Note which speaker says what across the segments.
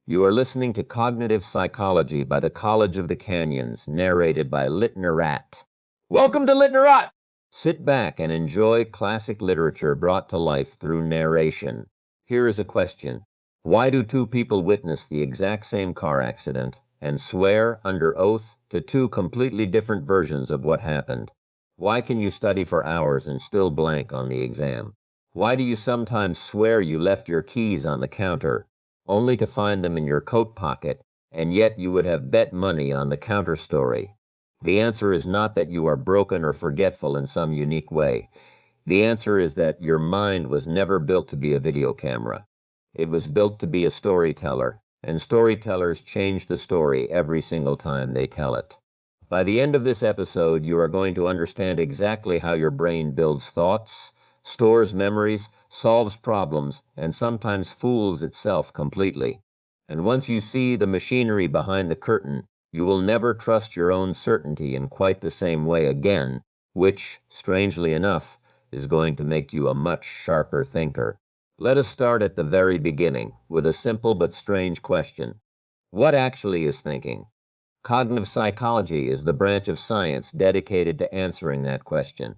Speaker 1: You are listening to Cognitive Psychology by the College of the Canyons, narrated by Litnarrate. Welcome to Litnarrate! Sit back and enjoy classic literature brought to life through narration. Here is a question. Why do two people witness the exact same car accident and swear under oath to two completely different versions of what happened? Why can you study for hours and still blank on the exam? Why do you sometimes swear you left your keys on the counter, only to find them in your coat pocket, and yet you would have bet money on the counter story? The answer is not that you are broken or forgetful in some unique way. The answer is that your mind was never built to be a video camera. It was built to be a storyteller, and storytellers change the story every single time they tell it. By the end of this episode, you are going to understand exactly how your brain builds thoughts, stores memories, solves problems, and sometimes fools itself completely. And once you see the machinery behind the curtain, you will never trust your own certainty in quite the same way again, which, strangely enough, is going to make you a much sharper thinker. Let us start at the very beginning with a simple but strange question. What actually is thinking? Cognitive psychology is the branch of science dedicated to answering that question.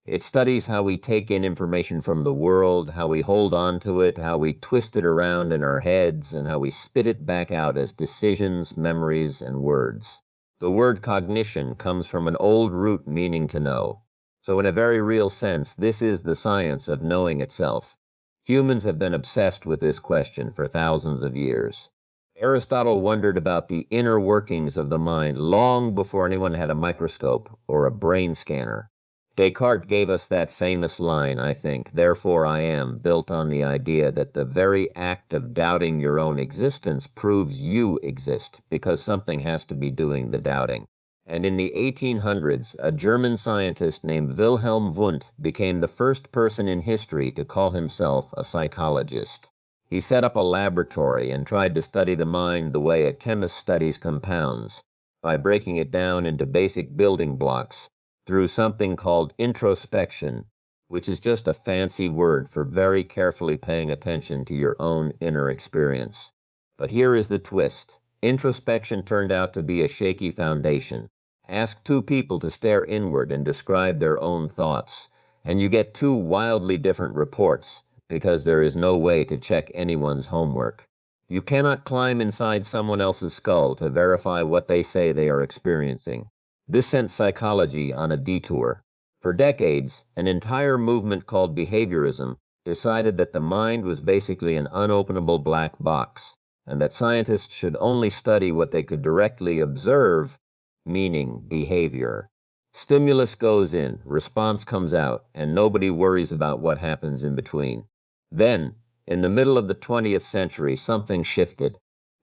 Speaker 1: It studies how we take in information from the world, how we hold on to it, how we twist it around in our heads, and how we spit it back out as decisions, memories, and words. The word cognition comes from an old root meaning to know. So in a very real sense, this is the science of knowing itself. Humans have been obsessed with this question for thousands of years. Aristotle wondered about the inner workings of the mind long before anyone had a microscope or a brain scanner. Descartes gave us that famous line, I think, "Therefore I am," built on the idea that the very act of doubting your own existence proves you exist, because something has to be doing the doubting. And in the 1800s, a German scientist named Wilhelm Wundt became the first person in history to call himself a psychologist. He set up a laboratory and tried to study the mind the way a chemist studies compounds, by breaking it down into basic building blocks, through something called introspection, which is just a fancy word for very carefully paying attention to your own inner experience. But here is the twist. Introspection turned out to be a shaky foundation. Ask two people to stare inward and describe their own thoughts, and you get two wildly different reports, because there is no way to check anyone's homework. You cannot climb inside someone else's skull to verify what they say they are experiencing. This sent psychology on a detour. For decades, an entire movement called behaviorism decided that the mind was basically an unopenable black box, and that scientists should only study what they could directly observe, meaning behavior. Stimulus goes in, response comes out, and nobody worries about what happens in between. Then, in the middle of the 20th century, something shifted.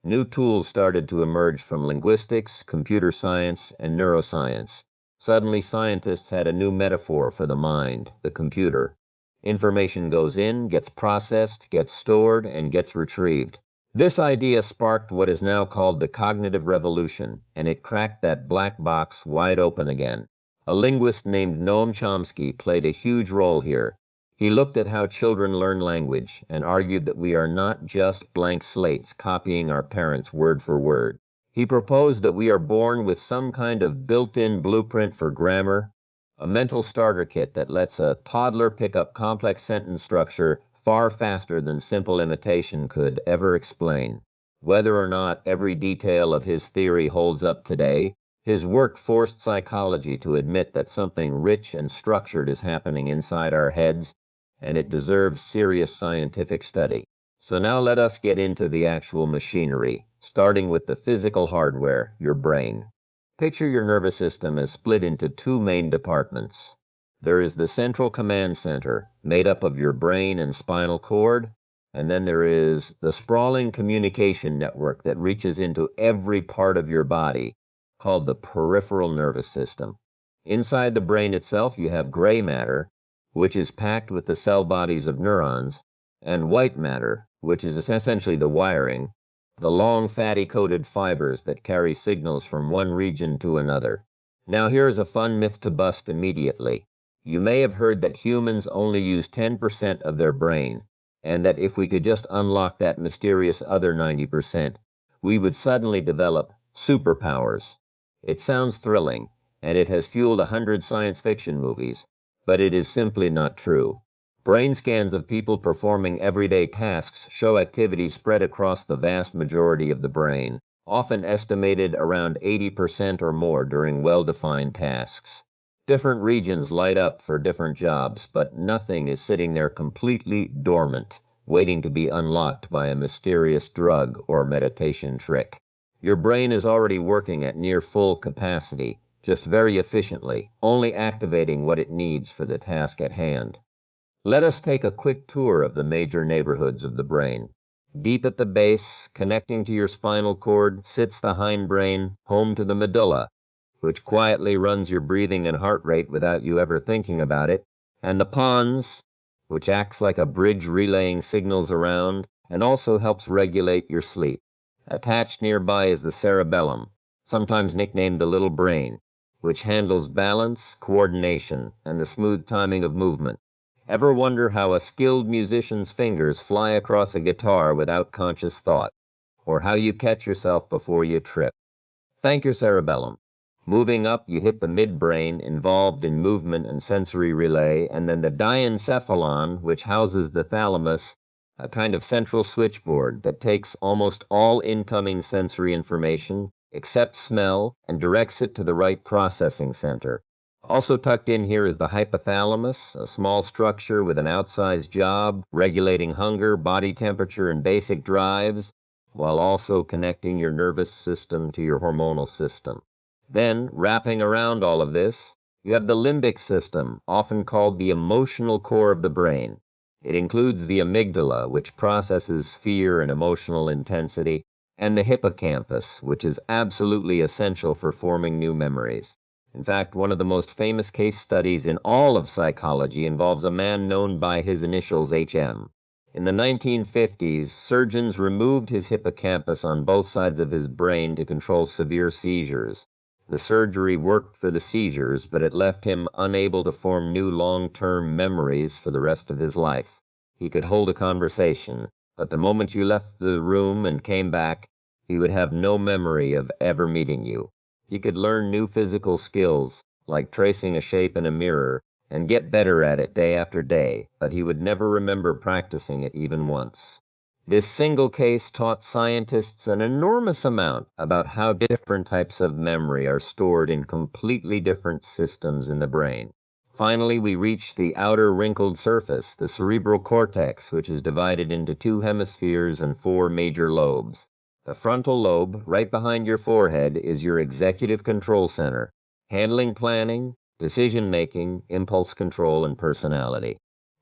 Speaker 1: New tools started to emerge from linguistics, computer science, and neuroscience. Suddenly, scientists had a new metaphor for the mind, the computer. Information goes in, gets processed, gets stored, and gets retrieved. This idea sparked what is now called the cognitive revolution, and it cracked that black box wide open again. A linguist named Noam Chomsky played a huge role here. He looked at how children learn language and argued that we are not just blank slates copying our parents word for word. He proposed that we are born with some kind of built-in blueprint for grammar, a mental starter kit that lets a toddler pick up complex sentence structure far faster than simple imitation could ever explain. Whether or not every detail of his theory holds up today, his work forced psychology to admit that something rich and structured is happening inside our heads, and it deserves serious scientific study. So now let us get into the actual machinery, starting with the physical hardware, your brain. Picture your nervous system as split into two main departments. There is the central command center, made up of your brain and spinal cord, and then there is the sprawling communication network that reaches into every part of your body, called the peripheral nervous system. Inside the brain itself, you have gray matter, which is packed with the cell bodies of neurons, and white matter, which is essentially the wiring, the long fatty coated fibers that carry signals from one region to another. Now here's a fun myth to bust immediately. You may have heard that humans only use 10% of their brain, and that if we could just unlock that mysterious other 90%, we would suddenly develop superpowers. It sounds thrilling, and it has fueled 100 science fiction movies, but it is simply not true. Brain scans of people performing everyday tasks show activity spread across the vast majority of the brain, often estimated around 80% or more during well-defined tasks. Different regions light up for different jobs, but nothing is sitting there completely dormant, waiting to be unlocked by a mysterious drug or meditation trick. Your brain is already working at near full capacity, just very efficiently, only activating what it needs for the task at hand. Let us take a quick tour of the major neighborhoods of the brain. Deep at the base, connecting to your spinal cord, sits the hindbrain, home to the medulla, which quietly runs your breathing and heart rate without you ever thinking about it, and the pons, which acts like a bridge relaying signals around and also helps regulate your sleep. Attached nearby is the cerebellum, sometimes nicknamed the little brain, which handles balance, coordination, and the smooth timing of movement. Ever wonder how a skilled musician's fingers fly across a guitar without conscious thought, or how you catch yourself before you trip? Thank your cerebellum. Moving up, you hit the midbrain, involved in movement and sensory relay, and then the diencephalon, which houses the thalamus, a kind of central switchboard that takes almost all incoming sensory information, except smell, and directs it to the right processing center. Also tucked in here is the hypothalamus, a small structure with an outsized job, regulating hunger, body temperature, and basic drives, while also connecting your nervous system to your hormonal system. Then, wrapping around all of this, you have the limbic system, often called the emotional core of the brain. It includes the amygdala, which processes fear and emotional intensity, and the hippocampus, which is absolutely essential for forming new memories. In fact, one of the most famous case studies in all of psychology involves a man known by his initials HM. In the 1950s, surgeons removed his hippocampus on both sides of his brain to control severe seizures. The surgery worked for the seizures, but it left him unable to form new long-term memories for the rest of his life. He could hold a conversation, but the moment you left the room and came back, he would have no memory of ever meeting you. He could learn new physical skills, like tracing a shape in a mirror, and get better at it day after day, but he would never remember practicing it even once. This single case taught scientists an enormous amount about how different types of memory are stored in completely different systems in the brain. Finally, we reach the outer wrinkled surface, the cerebral cortex, which is divided into 2 hemispheres and 4 major lobes. The frontal lobe, right behind your forehead, is your executive control center, handling planning, decision-making, impulse control, and personality.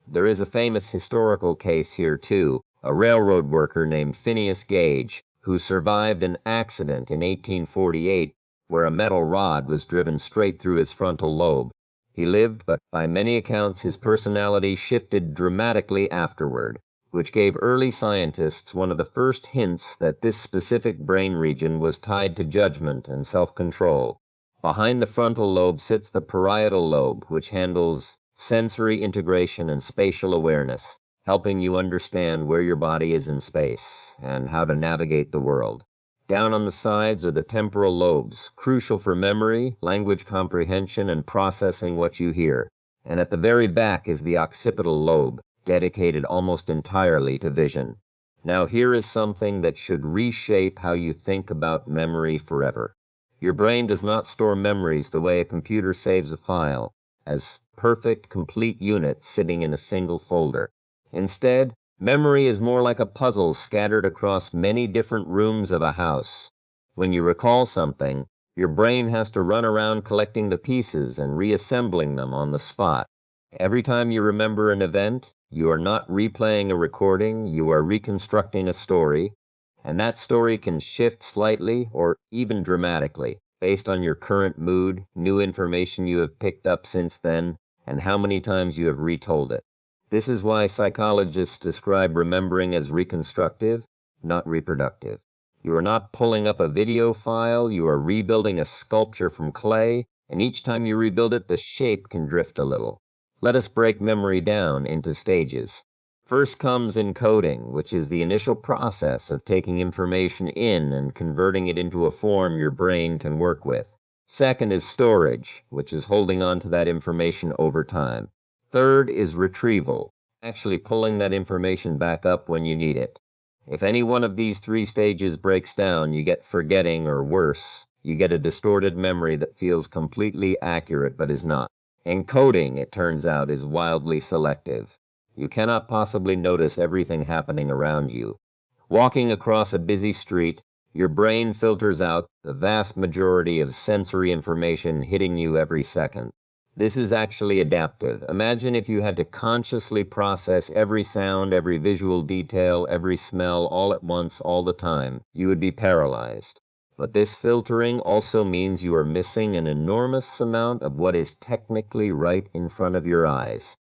Speaker 1: There is a famous historical case here, too, a railroad worker named Phineas Gage, who survived an accident in 1848 where a metal rod was driven straight through his frontal lobe. He lived, but by many accounts his personality shifted dramatically afterward, which gave early scientists one of the first hints that this specific brain region was tied to judgment and self-control. Behind the frontal lobe sits the parietal lobe, which handles sensory integration and spatial awareness, helping you understand where your body is in space and how to navigate the world. Down on the sides are the temporal lobes, crucial for memory, language comprehension, and processing what you hear. And at the very back is the occipital lobe, dedicated almost entirely to vision. Now here is something that should reshape how you think about memory forever. Your brain does not store memories the way a computer saves a file, as perfect, complete units sitting in a single folder. Instead, memory is more like a puzzle scattered across many different rooms of a house. When you recall something, your brain has to run around collecting the pieces and reassembling them on the spot. Every time you remember an event, you are not replaying a recording, you are reconstructing a story, and that story can shift slightly or even dramatically based on your current mood, new information you have picked up since then, and how many times you have retold it. This is why psychologists describe remembering as reconstructive, not reproductive. You are not pulling up a video file, you are rebuilding a sculpture from clay, and each time you rebuild it, the shape can drift a little. Let us break memory down into stages. First comes encoding, which is the initial process of taking information in and converting it into a form your brain can work with. Second is storage, which is holding on to that information over time. Third is retrieval, actually pulling that information back up when you need it. If any one of these three stages breaks down, you get forgetting, or worse, you get a distorted memory that feels completely accurate but is not. Encoding, it turns out, is wildly selective. You cannot possibly notice everything happening around you. Walking across a busy street, your brain filters out the vast majority of sensory information hitting you every second. This is actually adaptive. Imagine if you had to consciously process every sound, every visual detail, every smell all at once, all the time. You would be paralyzed. But this filtering also means you are missing an enormous amount of what is technically right in front of your eyes.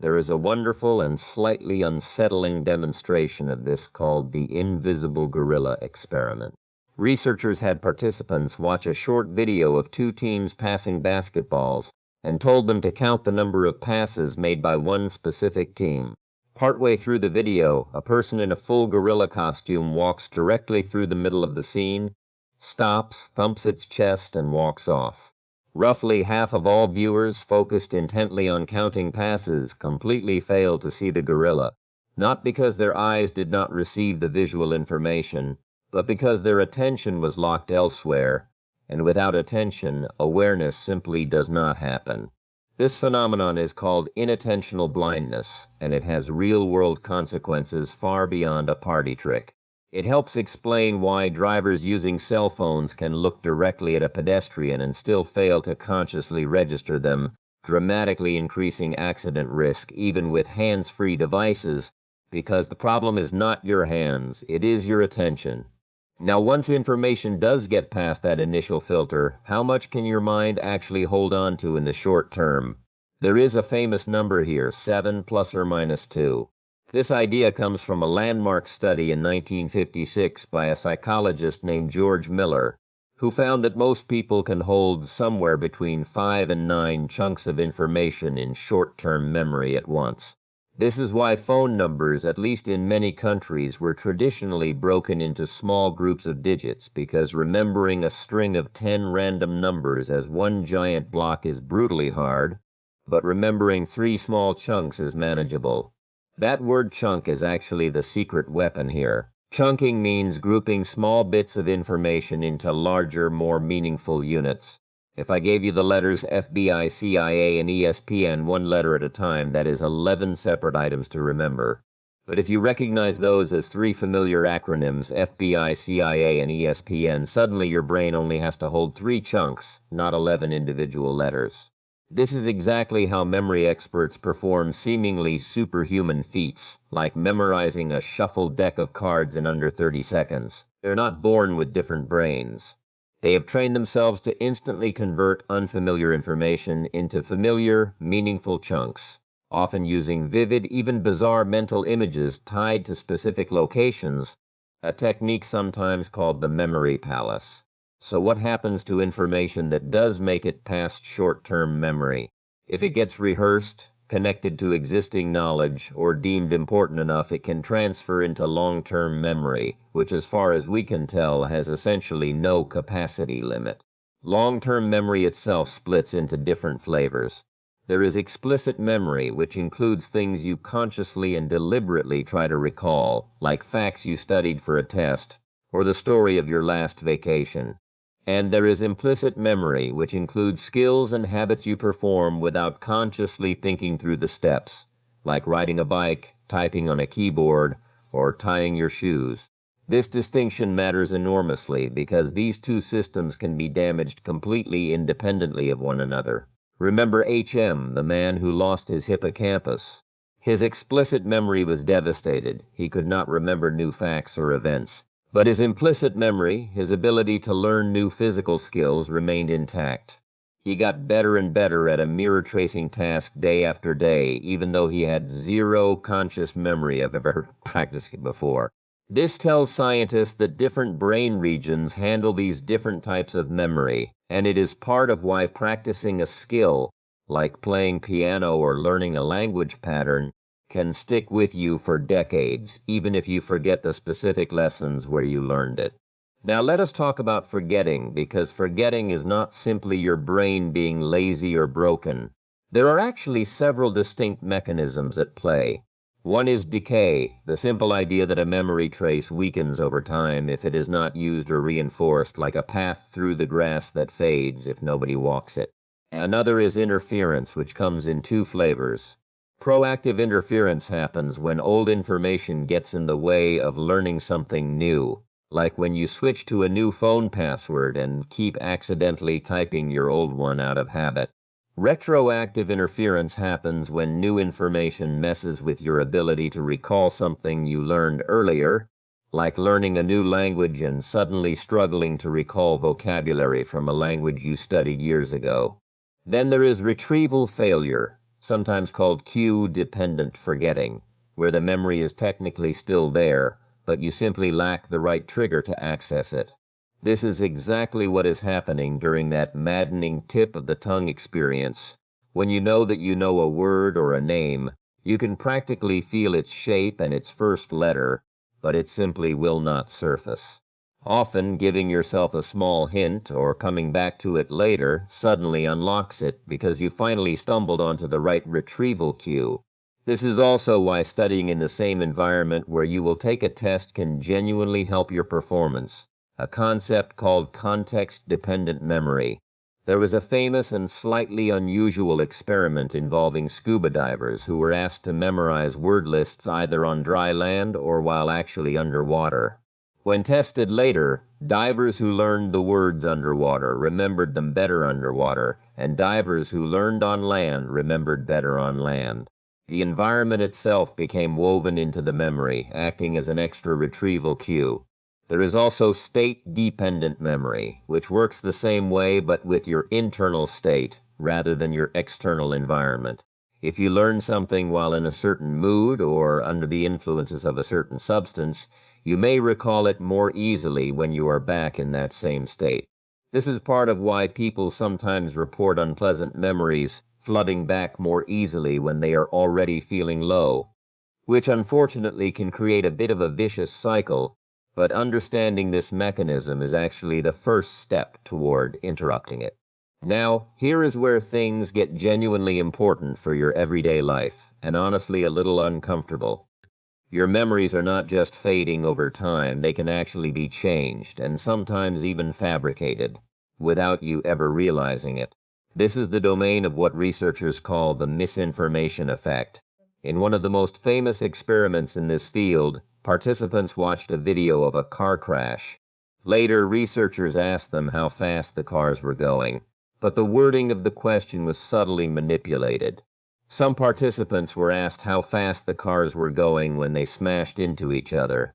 Speaker 1: There is a wonderful and slightly unsettling demonstration of this called the invisible gorilla experiment. Researchers had participants watch a short video of two teams passing basketballs and told them to count the number of passes made by one specific team. Partway through the video, a person in a full gorilla costume walks directly through the middle of the scene, stops, thumps its chest, and walks off. Roughly half of all viewers focused intently on counting passes completely failed to see the gorilla, not because their eyes did not receive the visual information, but because their attention was locked elsewhere, and without attention, awareness simply does not happen. This phenomenon is called inattentional blindness, and it has real-world consequences far beyond a party trick. It helps explain why drivers using cell phones can look directly at a pedestrian and still fail to consciously register them, dramatically increasing accident risk even with hands-free devices, because the problem is not your hands, it is your attention. Now, once information does get past that initial filter, how much can your mind actually hold on to in the short term? There is a famous number here, 7 plus or minus 2. This idea comes from a landmark study in 1956 by a psychologist named George Miller, who found that most people can hold somewhere between 5 and 9 chunks of information in short-term memory at once. This is why phone numbers, at least in many countries, were traditionally broken into small groups of digits, because remembering a string of 10 random numbers as one giant block is brutally hard, but remembering 3 small chunks is manageable. That word chunk is actually the secret weapon here. Chunking means grouping small bits of information into larger, more meaningful units. If I gave you the letters FBI, CIA, and ESPN one letter at a time, that is 11 separate items to remember. But if you recognize those as 3 familiar acronyms, FBI, CIA, and ESPN, suddenly your brain only has to hold 3 chunks, not 11 individual letters. This is exactly how memory experts perform seemingly superhuman feats, like memorizing a shuffled deck of cards in under 30 seconds. They're not born with different brains. They have trained themselves to instantly convert unfamiliar information into familiar, meaningful chunks, often using vivid, even bizarre mental images tied to specific locations, a technique sometimes called the memory palace. So what happens to information that does make it past short-term memory? If it gets rehearsed, connected to existing knowledge, or deemed important enough, it can transfer into long-term memory, which as far as we can tell has essentially no capacity limit. Long-term memory itself splits into different flavors. There is explicit memory, which includes things you consciously and deliberately try to recall, like facts you studied for a test, or the story of your last vacation. And there is implicit memory, which includes skills and habits you perform without consciously thinking through the steps, like riding a bike, typing on a keyboard, or tying your shoes. This distinction matters enormously because these two systems can be damaged completely independently of one another. Remember H.M., the man who lost his hippocampus. His explicit memory was devastated. He could not remember new facts or events. But his implicit memory, his ability to learn new physical skills, remained intact. He got better and better at a mirror tracing task day after day, even though he had zero conscious memory of ever practicing before. This tells scientists that different brain regions handle these different types of memory, and it is part of why practicing a skill, like playing piano or learning a language pattern, can stick with you for decades, even if you forget the specific lessons where you learned it. Now let us talk about forgetting, because forgetting is not simply your brain being lazy or broken. There are actually several distinct mechanisms at play. One is decay, the simple idea that a memory trace weakens over time if it is not used or reinforced, like a path through the grass that fades if nobody walks it. Another is interference, which comes in two flavors. Proactive interference happens when old information gets in the way of learning something new, like when you switch to a new phone password and keep accidentally typing your old one out of habit. Retroactive interference happens when new information messes with your ability to recall something you learned earlier, like learning a new language and suddenly struggling to recall vocabulary from a language you studied years ago. Then there is retrieval failure, sometimes called cue-dependent forgetting, where the memory is technically still there, but you simply lack the right trigger to access it. This is exactly what is happening during that maddening tip of the tongue experience. When you know that you know a word or a name, you can practically feel its shape and its first letter, but it simply will not surface. Often giving yourself a small hint or coming back to it later suddenly unlocks it because you finally stumbled onto the right retrieval cue. This is also why studying in the same environment where you will take a test can genuinely help your performance, a concept called context-dependent memory. There was a famous and slightly unusual experiment involving scuba divers who were asked to memorize word lists either on dry land or while actually underwater. When tested later, divers who learned the words underwater remembered them better underwater, and divers who learned on land remembered better on land. The environment itself became woven into the memory, acting as an extra retrieval cue. There is also state-dependent memory, which works the same way but with your internal state rather than your external environment. If you learn something while in a certain mood or under the influences of a certain substance, you may recall it more easily when you are back in that same state. This is part of why people sometimes report unpleasant memories flooding back more easily when they are already feeling low, which unfortunately can create a bit of a vicious cycle, but understanding this mechanism is actually the first step toward interrupting it. Now, here is where things get genuinely important for your everyday life, and honestly a little uncomfortable. Your memories are not just fading over time, they can actually be changed, and sometimes even fabricated, without you ever realizing it. This is the domain of what researchers call the misinformation effect. In one of the most famous experiments in this field, participants watched a video of a car crash. Later, researchers asked them how fast the cars were going, but the wording of the question was subtly manipulated. Some participants were asked how fast the cars were going when they smashed into each other.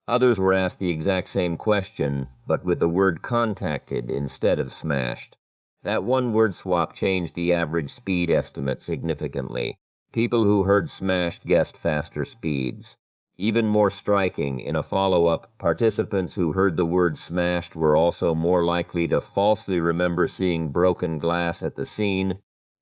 Speaker 1: Others were asked the exact same question, but with the word contacted instead of smashed. That one word swap changed the average speed estimate significantly. People who heard smashed guessed faster speeds. Even more striking, in a follow-up, participants who heard the word smashed were also more likely to falsely remember seeing broken glass at the scene,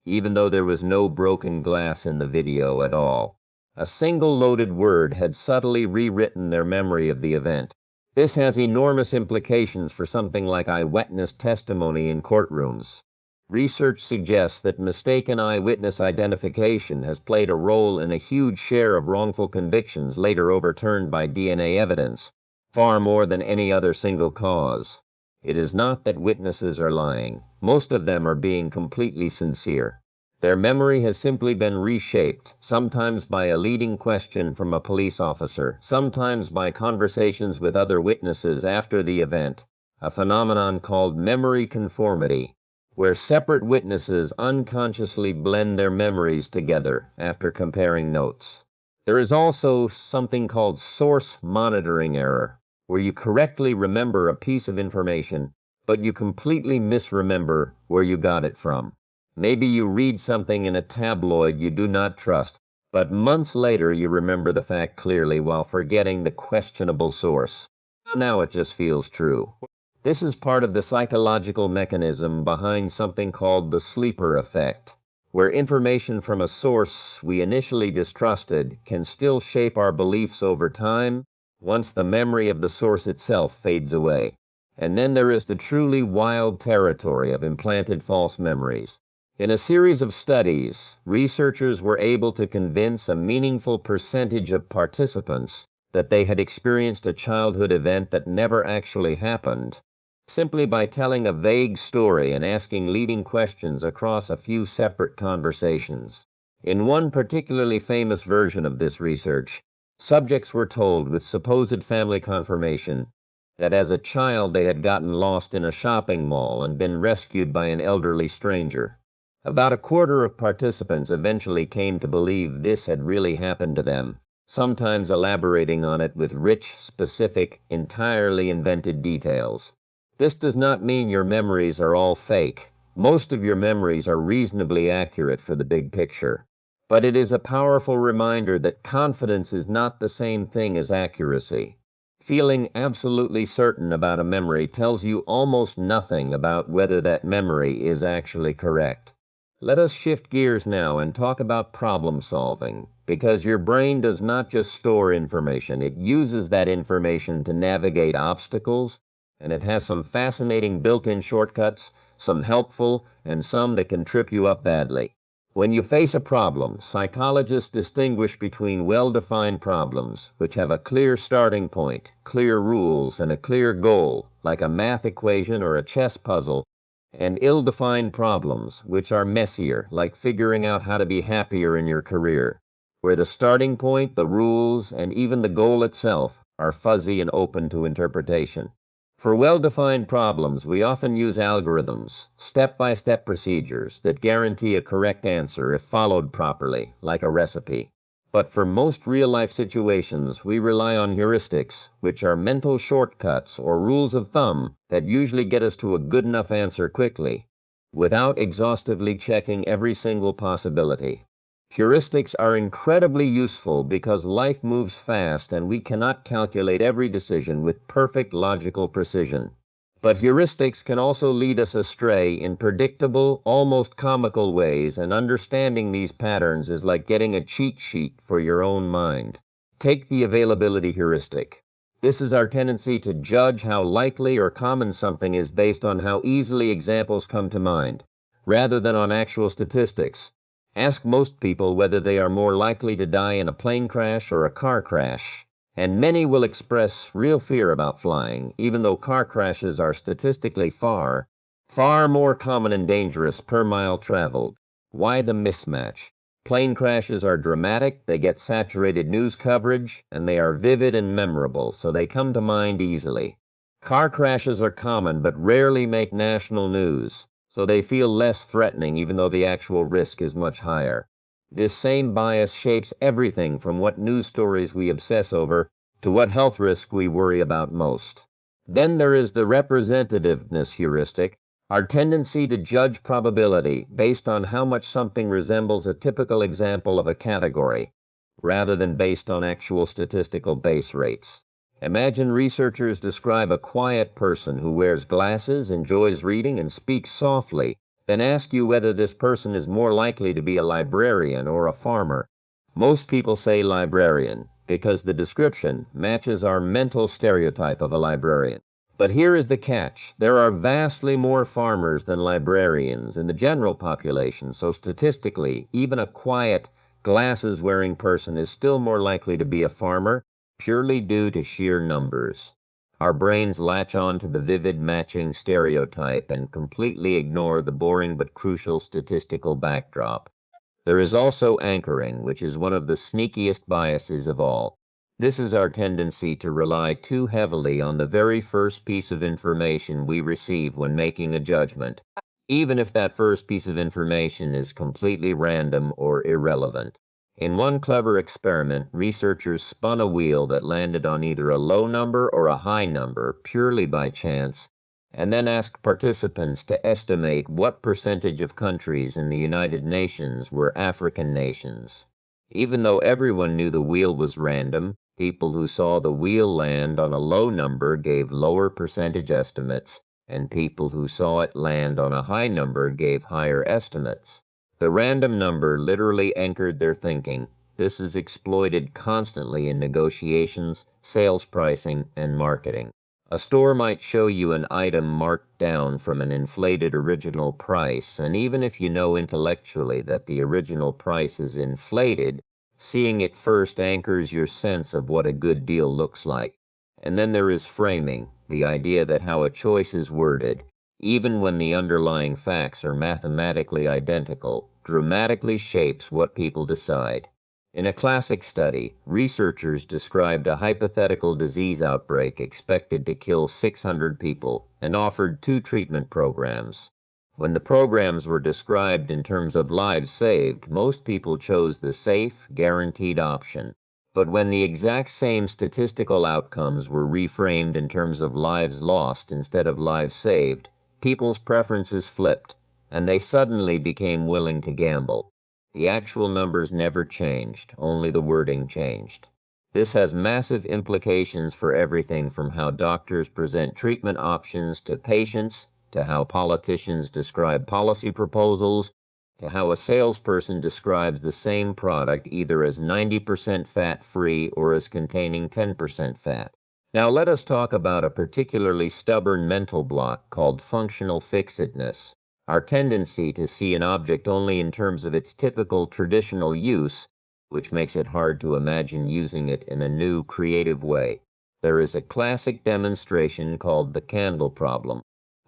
Speaker 1: even though there was no broken glass in the video at all. A single loaded word had subtly rewritten their memory of the event. This has enormous implications for something like eyewitness testimony in courtrooms. Research suggests that mistaken eyewitness identification has played a role in a huge share of wrongful convictions later overturned by DNA evidence, far more than any other single cause. It is not that witnesses are lying. Most of them are being completely sincere. Their memory has simply been reshaped, sometimes by a leading question from a police officer, sometimes by conversations with other witnesses after the event, a phenomenon called memory conformity, where separate witnesses unconsciously blend their memories together after comparing notes. There is also something called source monitoring error, where you correctly remember a piece of information, but you completely misremember where you got it from. Maybe you read something in a tabloid you do not trust, but months later you remember the fact clearly while forgetting the questionable source. Now it just feels true. This is part of the psychological mechanism behind something called the sleeper effect, where information from a source we initially distrusted can still shape our beliefs over time once the memory of the source itself fades away. And then there is the truly wild territory of implanted false memories. In a series of studies, researchers were able to convince a meaningful percentage of participants that they had experienced a childhood event that never actually happened, simply by telling a vague story and asking leading questions across a few separate conversations. In one particularly famous version of this research, subjects were told with supposed family confirmation that as a child they had gotten lost in a shopping mall and been rescued by an elderly stranger. About a quarter of participants eventually came to believe this had really happened to them, sometimes elaborating on it with rich, specific, entirely invented details. This does not mean your memories are all fake. Most of your memories are reasonably accurate for the big picture. But it is a powerful reminder that confidence is not the same thing as accuracy. Feeling absolutely certain about a memory tells you almost nothing about whether that memory is actually correct. Let us shift gears now and talk about problem solving, because your brain does not just store information, it uses that information to navigate obstacles, and it has some fascinating built-in shortcuts, some helpful, and some that can trip you up badly. When you face a problem, psychologists distinguish between well-defined problems, which have a clear starting point, clear rules, and a clear goal, like a math equation or a chess puzzle, and ill-defined problems, which are messier, like figuring out how to be happier in your career, where the starting point, the rules, and even the goal itself are fuzzy and open to interpretation. For well-defined problems, we often use algorithms, step-by-step procedures that guarantee a correct answer if followed properly, like a recipe. But for most real-life situations, we rely on heuristics, which are mental shortcuts or rules of thumb that usually get us to a good enough answer quickly, without exhaustively checking every single possibility. Heuristics are incredibly useful because life moves fast and we cannot calculate every decision with perfect logical precision. But heuristics can also lead us astray in predictable, almost comical ways, and understanding these patterns is like getting a cheat sheet for your own mind. Take the availability heuristic. This is our tendency to judge how likely or common something is based on how easily examples come to mind, rather than on actual statistics. Ask most people whether they are more likely to die in a plane crash or a car crash, and many will express real fear about flying, even though car crashes are statistically far more common and dangerous per mile traveled. Why the mismatch? Plane crashes are dramatic, they get saturated news coverage, and they are vivid and memorable, so they come to mind easily. Car crashes are common but rarely make national news, so they feel less threatening even though the actual risk is much higher. This same bias shapes everything from what news stories we obsess over to what health risk we worry about most. Then there is the representativeness heuristic, our tendency to judge probability based on how much something resembles a typical example of a category, rather than based on actual statistical base rates. Imagine researchers describe a quiet person who wears glasses, enjoys reading, and speaks softly, then ask you whether this person is more likely to be a librarian or a farmer. Most people say librarian, because the description matches our mental stereotype of a librarian. But here is the catch. There are vastly more farmers than librarians in the general population, so statistically, even a quiet, glasses-wearing person is still more likely to be a farmer, purely due to sheer numbers. Our brains latch on to the vivid matching stereotype and completely ignore the boring but crucial statistical backdrop. There is also anchoring, which is one of the sneakiest biases of all. This is our tendency to rely too heavily on the very first piece of information we receive when making a judgment, even if that first piece of information is completely random or irrelevant. In one clever experiment, researchers spun a wheel that landed on either a low number or a high number purely by chance, and then asked participants to estimate what percentage of countries in the United Nations were African nations. Even though everyone knew the wheel was random, people who saw the wheel land on a low number gave lower percentage estimates, and people who saw it land on a high number gave higher estimates. The random number literally anchored their thinking. This is exploited constantly in negotiations, sales pricing, and marketing. A store might show you an item marked down from an inflated original price, and even if you know intellectually that the original price is inflated, seeing it first anchors your sense of what a good deal looks like. And then there is framing, the idea that how a choice is worded, even when the underlying facts are mathematically identical, dramatically shapes what people decide. In a classic study, researchers described a hypothetical disease outbreak expected to kill 600 people and offered 2 treatment programs. When the programs were described in terms of lives saved, most people chose the safe, guaranteed option. But when the exact same statistical outcomes were reframed in terms of lives lost instead of lives saved, people's preferences flipped, and they suddenly became willing to gamble. The actual numbers never changed, only the wording changed. This has massive implications for everything from how doctors present treatment options to patients, to how politicians describe policy proposals, to how a salesperson describes the same product either as 90% fat-free or as containing 10% fat. Now let us talk about a particularly stubborn mental block called functional fixedness. Our tendency to see an object only in terms of its typical traditional use, which makes it hard to imagine using it in a new, creative way. There is a classic demonstration called the candle problem.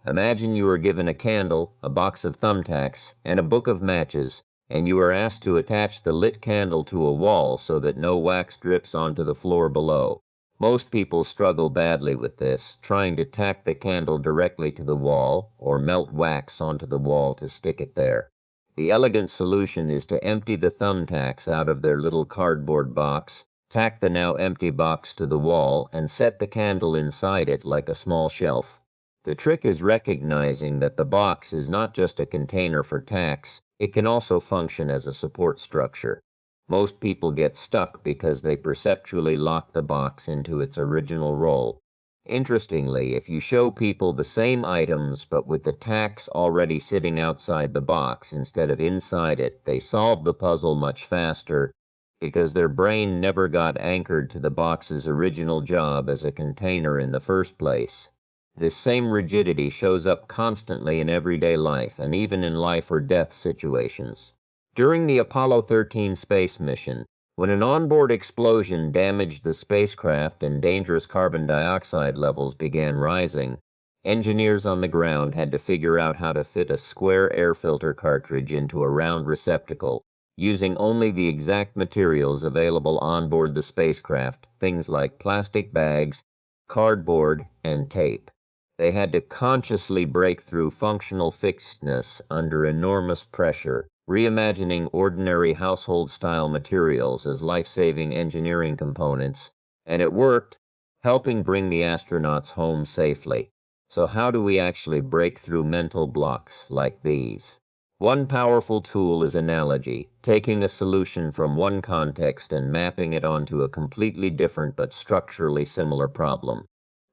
Speaker 1: Imagine you are given a candle, a box of thumbtacks, and a book of matches, and you are asked to attach the lit candle to a wall so that no wax drips onto the floor below. Most people struggle badly with this, trying to tack the candle directly to the wall or melt wax onto the wall to stick it there. The elegant solution is to empty the thumbtacks out of their little cardboard box, tack the now empty box to the wall, and set the candle inside it like a small shelf. The trick is recognizing that the box is not just a container for tacks, it can also function as a support structure. Most people get stuck because they perceptually lock the box into its original role. Interestingly, if you show people the same items but with the tacks already sitting outside the box instead of inside it, they solve the puzzle much faster because their brain never got anchored to the box's original job as a container in the first place. This same rigidity shows up constantly in everyday life and even in life or death situations. During the Apollo 13 space mission, when an onboard explosion damaged the spacecraft and dangerous carbon dioxide levels began rising, engineers on the ground had to figure out how to fit a square air filter cartridge into a round receptacle, using only the exact materials available onboard the spacecraft, things like plastic bags, cardboard, and tape. They had to consciously break through functional fixedness under enormous pressure, reimagining ordinary household-style materials as life-saving engineering components, and it worked, helping bring the astronauts home safely. So how do we actually break through mental blocks like these? One powerful tool is analogy, taking a solution from one context and mapping it onto a completely different but structurally similar problem.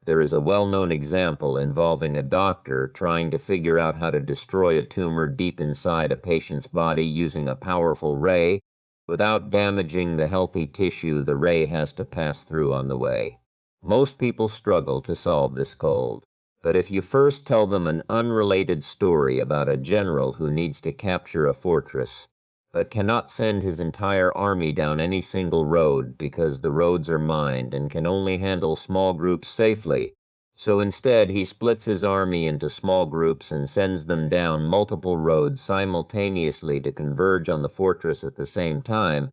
Speaker 1: There is a well-known example involving a doctor trying to figure out how to destroy a tumor deep inside a patient's body using a powerful ray without damaging the healthy tissue the ray has to pass through on the way. Most people struggle to solve this cold, but if you first tell them an unrelated story about a general who needs to capture a fortress, but cannot send his entire army down any single road because the roads are mined and can only handle small groups safely. So instead, he splits his army into small groups and sends them down multiple roads simultaneously to converge on the fortress at the same time.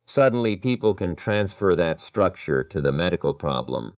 Speaker 1: Suddenly, people can transfer that structure to the medical problem.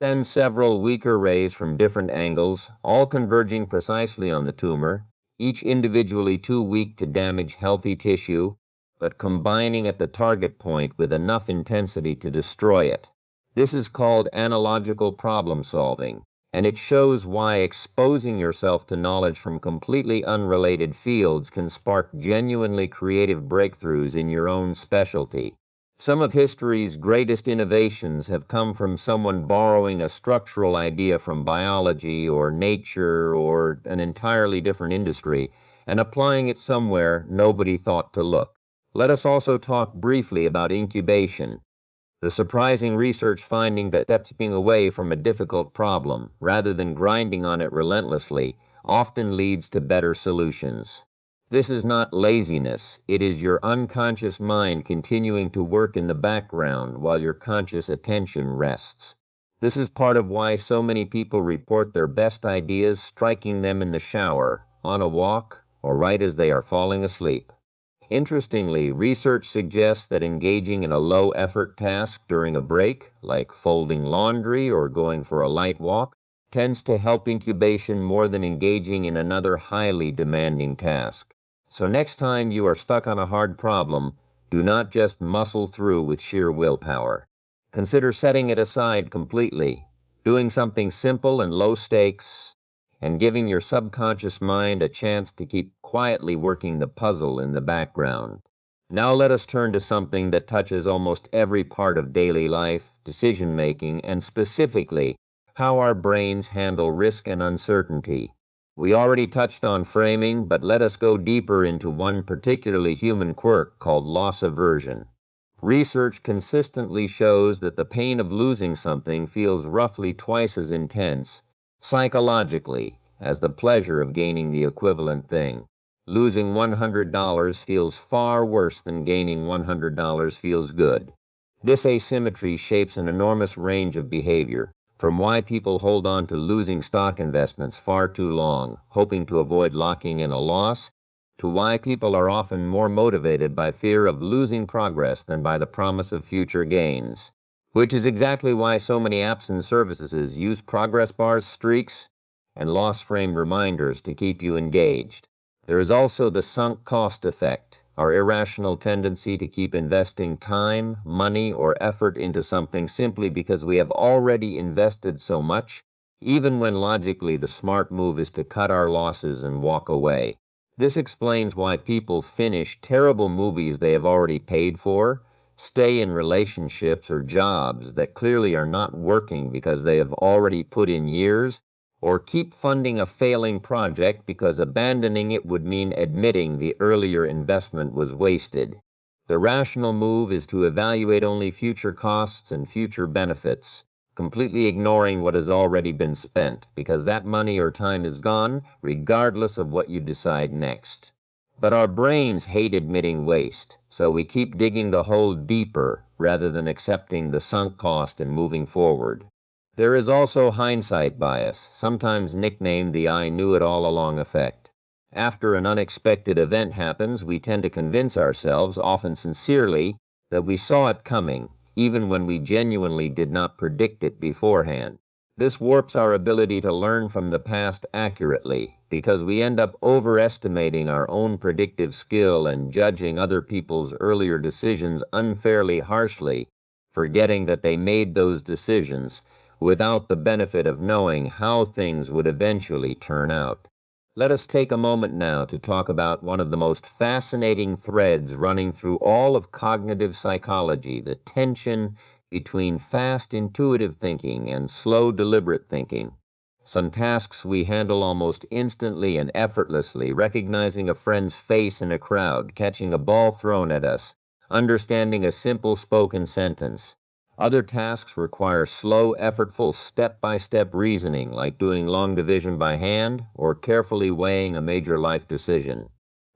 Speaker 1: Send several weaker rays from different angles, all converging precisely on the tumor, each individually too weak to damage healthy tissue, but combining at the target point with enough intensity to destroy it. This is called analogical problem solving, and it shows why exposing yourself to knowledge from completely unrelated fields can spark genuinely creative breakthroughs in your own specialty. Some of history's greatest innovations have come from someone borrowing a structural idea from biology or nature or an entirely different industry and applying it somewhere nobody thought to look. Let us also talk briefly about incubation, the surprising research finding that stepping away from a difficult problem, rather than grinding on it relentlessly, often leads to better solutions. This is not laziness, it is your unconscious mind continuing to work in the background while your conscious attention rests. This is part of why so many people report their best ideas striking them in the shower, on a walk, or right as they are falling asleep. Interestingly, research suggests that engaging in a low-effort task during a break, like folding laundry or going for a light walk, tends to help incubation more than engaging in another highly demanding task. So next time you are stuck on a hard problem, do not just muscle through with sheer willpower. Consider setting it aside completely, doing something simple and low stakes, and giving your subconscious mind a chance to keep quietly working the puzzle in the background. Now let us turn to something that touches almost every part of daily life, decision-making, and specifically, how our brains handle risk and uncertainty. We already touched on framing, but let us go deeper into one particularly human quirk called loss aversion. Research consistently shows that the pain of losing something feels roughly twice as intense, psychologically, as the pleasure of gaining the equivalent thing. Losing $100 feels far worse than gaining $100 feels good. This asymmetry shapes an enormous range of behavior, from why people hold on to losing stock investments far too long, hoping to avoid locking in a loss, to why people are often more motivated by fear of losing progress than by the promise of future gains. Which is exactly why so many apps and services use progress bars, streaks, and loss frame reminders to keep you engaged. There is also the sunk cost effect, our irrational tendency to keep investing time, money, or effort into something simply because we have already invested so much, even when logically the smart move is to cut our losses and walk away. This explains why people finish terrible movies they have already paid for, stay in relationships or jobs that clearly are not working because they have already put in years, or keep funding a failing project because abandoning it would mean admitting the earlier investment was wasted. The rational move is to evaluate only future costs and future benefits, completely ignoring what has already been spent, because that money or time is gone, regardless of what you decide next. But our brains hate admitting waste, so we keep digging the hole deeper rather than accepting the sunk cost and moving forward. There is also hindsight bias, sometimes nicknamed the "I knew it all along" effect. After an unexpected event happens, we tend to convince ourselves, often sincerely, that we saw it coming, even when we genuinely did not predict it beforehand. This warps our ability to learn from the past accurately, because we end up overestimating our own predictive skill and judging other people's earlier decisions unfairly harshly, forgetting that they made those decisions without the benefit of knowing how things would eventually turn out. Let us take a moment now to talk about one of the most fascinating threads running through all of cognitive psychology, the tension between fast intuitive thinking and slow deliberate thinking. Some tasks we handle almost instantly and effortlessly, recognizing a friend's face in a crowd, catching a ball thrown at us, understanding a simple spoken sentence. Other tasks require slow, effortful, step-by-step reasoning, like doing long division by hand or carefully weighing a major life decision.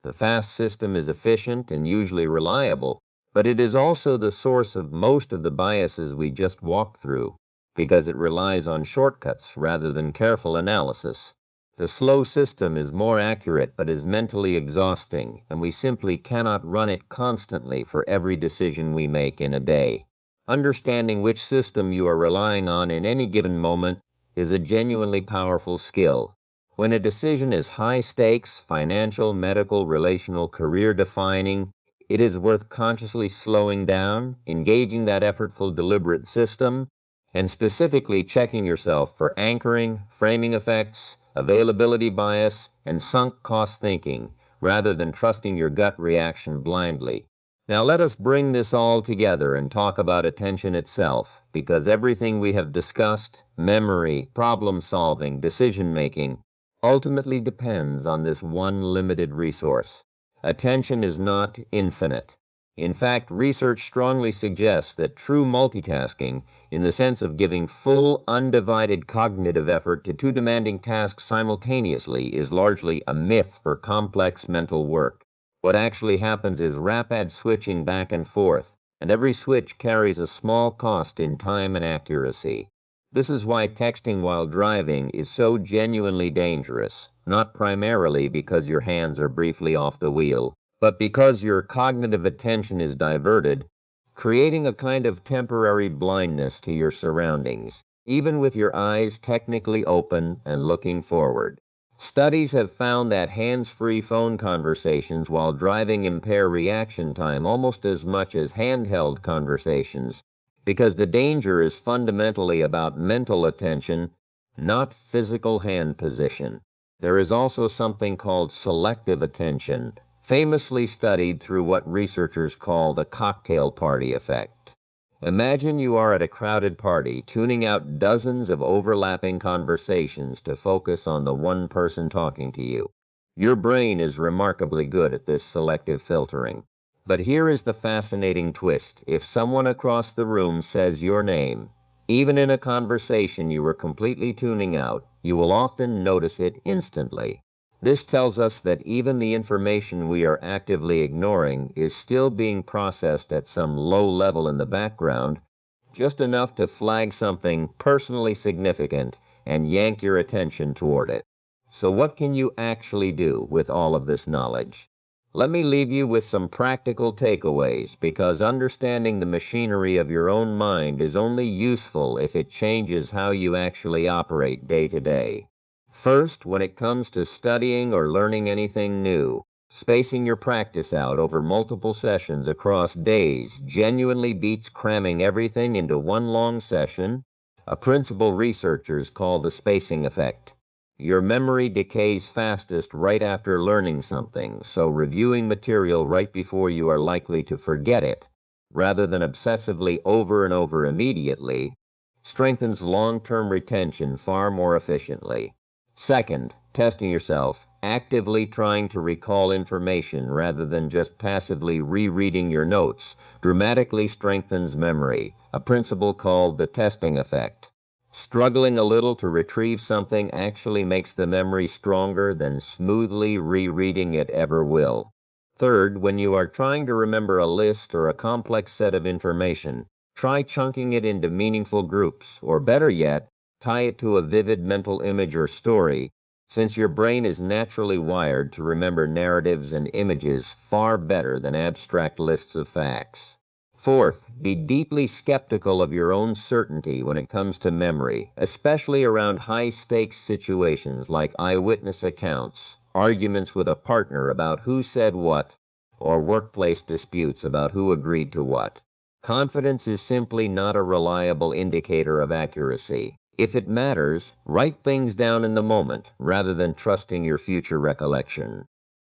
Speaker 1: The fast system is efficient and usually reliable, but it is also the source of most of the biases we just walked through, because it relies on shortcuts rather than careful analysis. The slow system is more accurate but is mentally exhausting, and we simply cannot run it constantly for every decision we make in a day. Understanding which system you are relying on in any given moment is a genuinely powerful skill. When a decision is high stakes, financial, medical, relational, career defining, it is worth consciously slowing down, engaging that effortful, deliberate system, and specifically checking yourself for anchoring, framing effects, availability bias, and sunk cost thinking, rather than trusting your gut reaction blindly. Now let us bring this all together and talk about attention itself, because everything we have discussed, memory, problem solving, decision making, ultimately depends on this one limited resource. Attention is not infinite. In fact, research strongly suggests that true multitasking, in the sense of giving full, undivided cognitive effort to two demanding tasks simultaneously, is largely a myth for complex mental work. What actually happens is rapid switching back and forth, and every switch carries a small cost in time and accuracy. This is why texting while driving is so genuinely dangerous, not primarily because your hands are briefly off the wheel, but because your cognitive attention is diverted, creating a kind of temporary blindness to your surroundings, even with your eyes technically open and looking forward. Studies have found that hands-free phone conversations while driving impair reaction time almost as much as handheld conversations, because the danger is fundamentally about mental attention, not physical hand position. There is also something called selective attention, famously studied through what researchers call the cocktail party effect. Imagine you are at a crowded party, tuning out dozens of overlapping conversations to focus on the one person talking to you. Your brain is remarkably good at this selective filtering. But here is the fascinating twist. If someone across the room says your name, even in a conversation you were completely tuning out, you will often notice it instantly. This tells us that even the information we are actively ignoring is still being processed at some low level in the background, just enough to flag something personally significant and yank your attention toward it. So what can you actually do with all of this knowledge? Let me leave you with some practical takeaways, because understanding the machinery of your own mind is only useful if it changes how you actually operate day to day. First, when it comes to studying or learning anything new, spacing your practice out over multiple sessions across days genuinely beats cramming everything into one long session, a principle researchers call the spacing effect. Your memory decays fastest right after learning something, so reviewing material right before you are likely to forget it, rather than obsessively over and over immediately, strengthens long-term retention far more efficiently. Second, testing yourself, actively trying to recall information rather than just passively rereading your notes, dramatically strengthens memory, a principle called the testing effect. Struggling a little to retrieve something actually makes the memory stronger than smoothly rereading it ever will. Third, when you are trying to remember a list or a complex set of information, try chunking it into meaningful groups, or better yet, tie it to a vivid mental image or story, since your brain is naturally wired to remember narratives and images far better than abstract lists of facts. Fourth, be deeply skeptical of your own certainty when it comes to memory, especially around high-stakes situations like eyewitness accounts, arguments with a partner about who said what, or workplace disputes about who agreed to what. Confidence is simply not a reliable indicator of accuracy. If it matters, write things down in the moment rather than trusting your future recollection.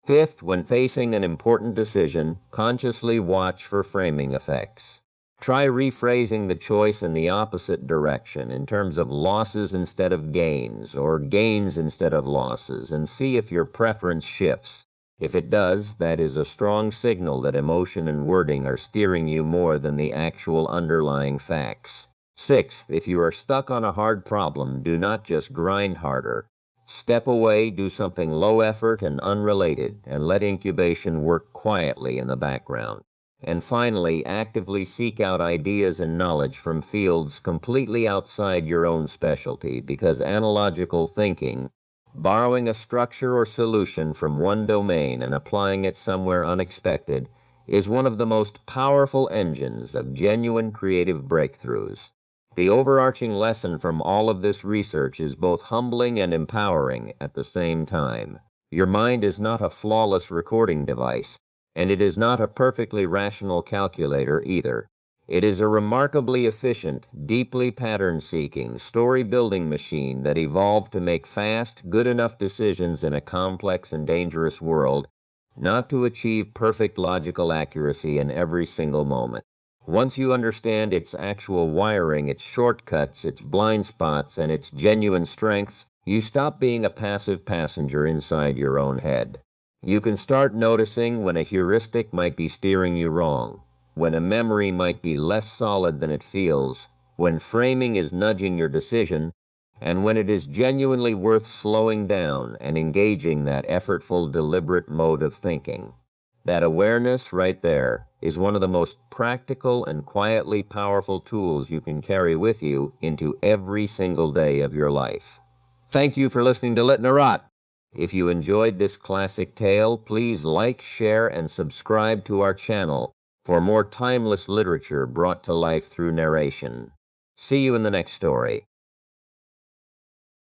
Speaker 1: Fifth, when facing an important decision, consciously watch for framing effects. Try rephrasing the choice in the opposite direction in terms of losses instead of gains, or gains instead of losses, and see if your preference shifts. If it does, that is a strong signal that emotion and wording are steering you more than the actual underlying facts. Sixth, if you are stuck on a hard problem, do not just grind harder. Step away, do something low effort and unrelated, and let incubation work quietly in the background. And finally, actively seek out ideas and knowledge from fields completely outside your own specialty, because analogical thinking, borrowing a structure or solution from one domain and applying it somewhere unexpected, is one of the most powerful engines of genuine creative breakthroughs. The overarching lesson from all of this research is both humbling and empowering at the same time. Your mind is not a flawless recording device, and it is not a perfectly rational calculator either. It is a remarkably efficient, deeply pattern-seeking, story-building machine that evolved to make fast, good enough decisions in a complex and dangerous world, not to achieve perfect logical accuracy in every single moment. Once you understand its actual wiring, its shortcuts, its blind spots, and its genuine strengths, You stop being a passive passenger inside your own head. You can start noticing when a heuristic might be steering you wrong, when a memory might be less solid than it feels, when framing is nudging your decision, and when it is genuinely worth slowing down and engaging that effortful, deliberate mode of thinking. That awareness right there is one of the most practical and quietly powerful tools you can carry with you into every single day of your life. Thank you for listening to Litnarrate. If you enjoyed this classic tale, please like, share, and subscribe to our channel for more timeless literature brought to life through narration. See you in the next story.